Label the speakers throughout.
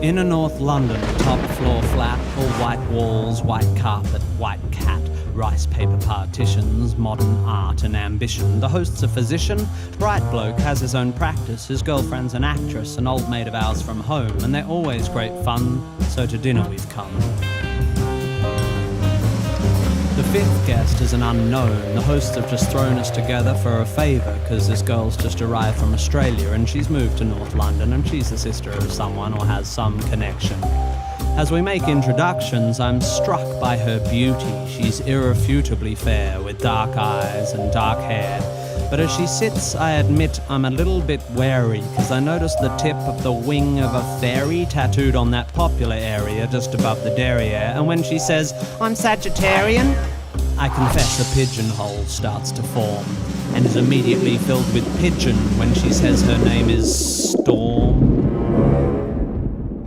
Speaker 1: Inner North London, top floor flat, all white walls, white carpet, white cat, rice paper partitions, modern art and ambition. The host's a physician, bright bloke, has his own practice, his girlfriend's an actress, an old mate of ours from home, and they're always great fun, so to dinner we've come. The fifth guest is an unknown. The hosts have just thrown us together for a favour, because this girl's just arrived from Australia and she's moved to North London and she's the sister of someone or has some connection. As we make introductions, I'm struck by her beauty. She's irrefutably fair, with dark eyes and dark hair. But as she sits, I admit I'm a little bit wary, because I notice the tip of the wing of a fairy tattooed on that popular area just above the derriere, and when she says, "I'm Sagittarian," I confess a pigeonhole starts to form, and is immediately filled with pigeon when she says her name is Storm.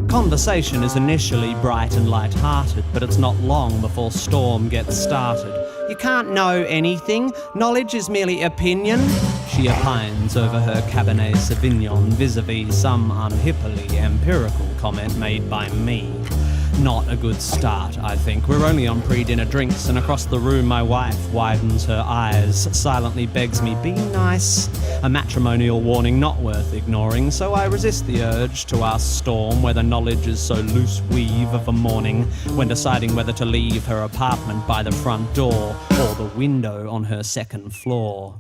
Speaker 1: Conversation is initially bright and light-hearted, but it's not long before Storm gets started. "You can't know anything. Knowledge is merely opinion," she opines over her Cabernet Sauvignon vis-a-vis some unhippily empirical comment made by me. Not a good start, I think. We're only on pre-dinner drinks, and across the room my wife widens her eyes, silently begs me, "Be nice." A matrimonial warning not worth ignoring, so I resist the urge to ask Storm whether knowledge is so loose weave of a morning when deciding whether to leave her apartment by the front door or the window on her second floor.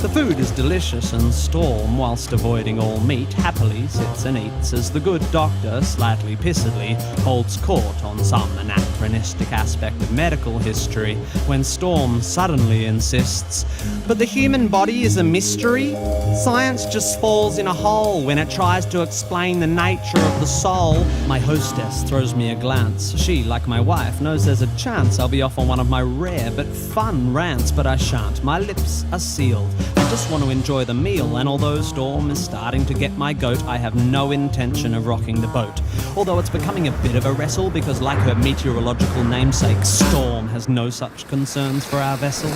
Speaker 1: The food is delicious, and Storm, whilst avoiding all meat, happily sits and eats as the good doctor, slightly pissedly, holds court on some anachronistic aspect of medical history when Storm suddenly insists, "But the human body is a mystery. Science just falls in a hole when it tries to explain the nature of the soul." My hostess throws me a glance. She, like my wife, knows there's a chance I'll be off on one of my rare but fun rants, but I shan't. My lips are sealed. I just want to enjoy the meal, and although Storm is starting to get my goat, I have no intention of rocking the boat. Although it's becoming a bit of a wrestle, because like her meteorological namesake, Storm has no such concerns for our vessel.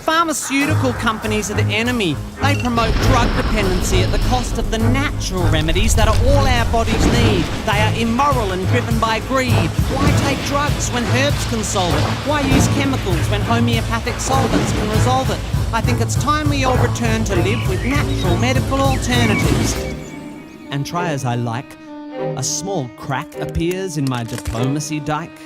Speaker 1: Pharmaceutical companies are the enemy. They promote drug dependency at the cost of the natural remedies that are all our bodies need. They are immoral and driven by greed. Why take drugs when herbs can solve it? Why use chemicals when homeopathic solvents can resolve it? I think it's time we all return to live with natural medical alternatives. And try as I like, a small crack appears in my diplomacy dike.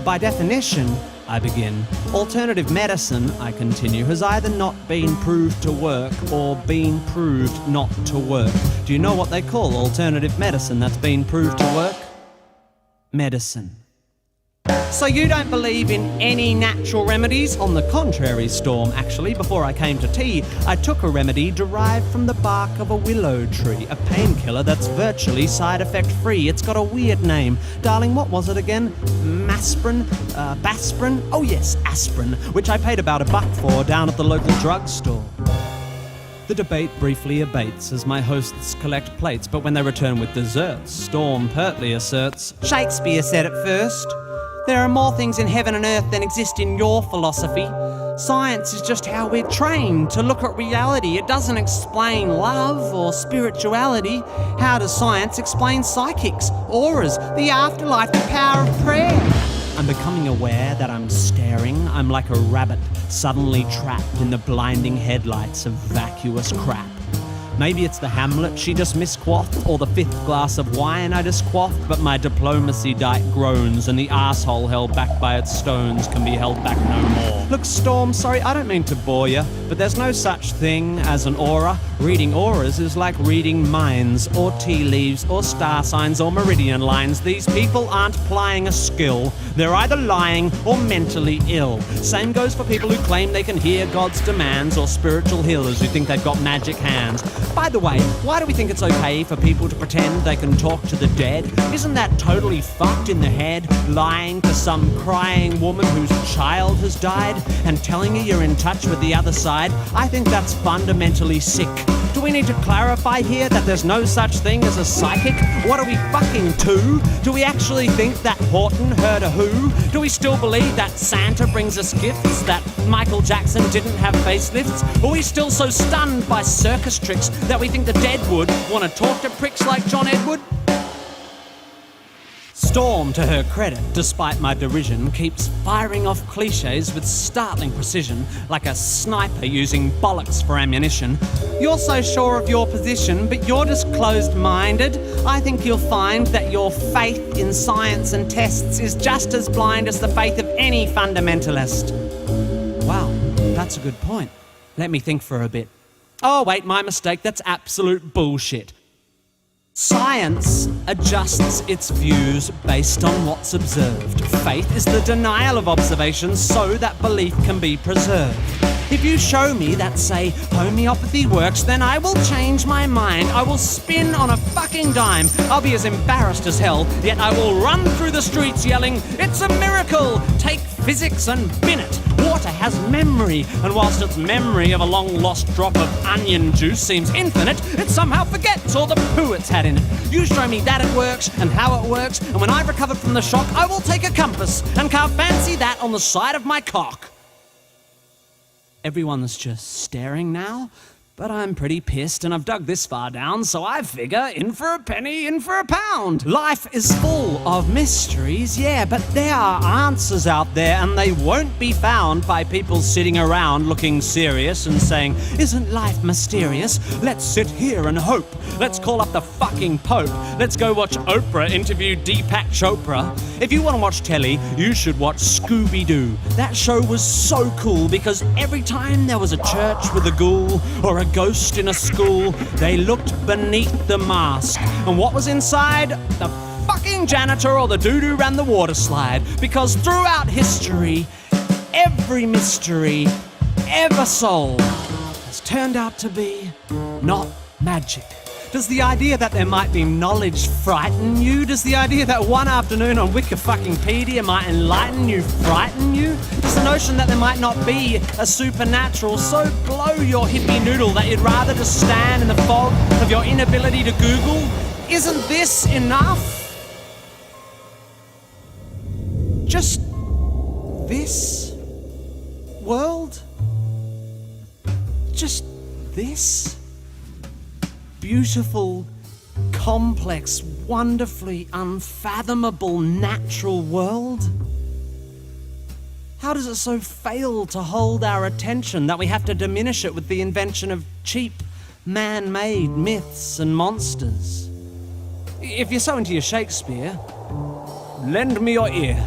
Speaker 1: By definition, I begin, alternative medicine, I continue, has either not been proved to work or been proved not to work. Do you know what they call alternative medicine that's been proved to work? Medicine. So you don't believe in any natural remedies? On the contrary, Storm, actually, before I came to tea, I took a remedy derived from the bark of a willow tree, a painkiller that's virtually side-effect free. It's got a weird name. Darling, what was it again? Masprin? Basprin? Oh yes, aspirin, which I paid about $1 for down at the local drugstore. The debate briefly abates as my hosts collect plates, but when they return with desserts, Storm pertly asserts, "Shakespeare said it first. There are more things in heaven and earth than exist in your philosophy. Science is just how we're trained to look at reality. It doesn't explain love or spirituality. How does science explain psychics, auras, the afterlife, the power of prayer?" I'm becoming aware that I'm staring. I'm like a rabbit suddenly trapped in the blinding headlights of vacuous crap. Maybe it's the Hamlet she just misquaffed, or the 5th glass of wine I just quaffed, but my diplomacy dike groans, and the arsehole held back by its stones can be held back no more. Look, Storm, sorry, I don't mean to bore you, but there's no such thing as an aura. Reading auras is like reading minds, or tea leaves, or star signs, or meridian lines. These people aren't plying a skill. They're either lying or mentally ill. Same goes for people who claim they can hear God's demands, or spiritual healers who think they've got magic hands. By the way, why do we think it's okay for people to pretend they can talk to the dead? Isn't that totally fucked in the head? Lying to some crying woman whose child has died and telling her you're in touch with the other side? I think that's fundamentally sick. Do we need to clarify here that there's no such thing as a psychic? What are we fucking to? Do we actually think that Horton heard a who? Do we still believe that Santa brings us gifts? That Michael Jackson didn't have facelifts? Are we still so stunned by circus tricks that we think the dead would want to talk to pricks like John Edward? Storm, to her credit, despite my derision, keeps firing off cliches with startling precision, like a sniper using bollocks for ammunition. You're so sure of your position, but you're just closed-minded. I think you'll find that your faith in science and tests is just as blind as the faith of any fundamentalist. Wow, that's a good point. Let me think for a bit. Oh wait, my mistake, that's absolute bullshit. Science adjusts its views based on what's observed. Faith is the denial of observations so that belief can be preserved. If you show me that, say, homeopathy works, then I will change my mind. I will spin on a fucking dime. I'll be as embarrassed as hell, yet I will run through the streets yelling, "It's a miracle! Take physics and bin it! Water has memory, and whilst its memory of a long-lost drop of onion juice seems infinite, it somehow forgets all the poo it's had in it. You show me that it works, and how it works, and when I've recovered from the shock, I will take a compass and carve fancy that on the side of my cock." Everyone's just staring now, but I'm pretty pissed and I've dug this far down, so I figure in for a penny, in for a pound. Life is full of mysteries, yeah, but there are answers out there and they won't be found by people sitting around looking serious and saying, "Isn't life mysterious? Let's sit here and hope. Let's call up the fucking Pope. Let's go watch Oprah interview Deepak Chopra." If you want to watch telly, you should watch Scooby-Doo. That show was so cool because every time there was a church with a ghoul or a ghost in a school, they looked beneath the mask. And what was inside? The fucking janitor or the dude who ran the water slide. Because throughout history, every mystery ever solved has turned out to be not magic. Does the idea that there might be knowledge frighten you? Does the idea that one afternoon on Wikipedia might enlighten you frighten you? Does the notion that there might not be a supernatural so blow your hippie noodle that you'd rather just stand in the fog of your inability to Google? Isn't this enough? Just this world? Just this? Beautiful, complex, wonderfully unfathomable natural world? How does it so fail to hold our attention that we have to diminish it with the invention of cheap, man-made myths and monsters? If you're so into your Shakespeare, lend me your ear.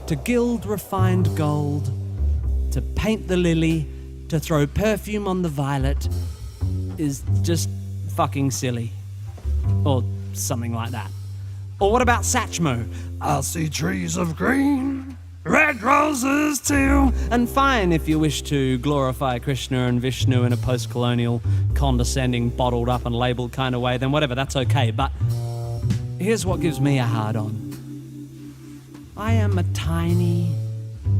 Speaker 1: To gild refined gold, to paint the lily, to throw perfume on the violet, is just fucking silly. Or something like that. Or what about Satchmo? "I'll see trees of green, red roses too." And fine if you wish to glorify Krishna and Vishnu in a post-colonial, condescending, bottled up and labelled kind of way, then whatever, that's okay. But here's what gives me a hard-on. I am a tiny,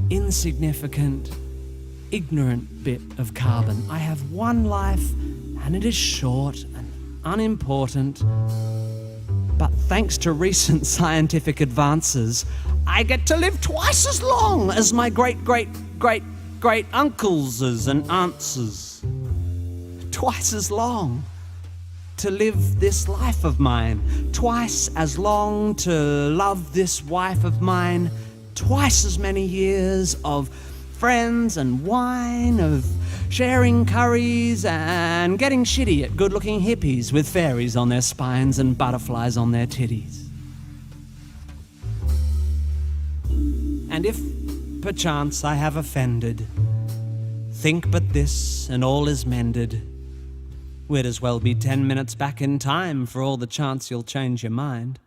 Speaker 1: insignificant, ignorant bit of carbon. I have one life, and it is short and unimportant. But thanks to recent scientific advances, I get to live twice as long as my great-great-great-great-uncles and aunts. Twice as long to live this life of mine. Twice as long to love this wife of mine. Twice as many years of friends and wine, of sharing curries and getting shitty at good-looking hippies with fairies on their spines and butterflies on their titties. And if, perchance, I have offended, think but this and all is mended. We'd as well be 10 minutes back in time for all the chance you'll change your mind.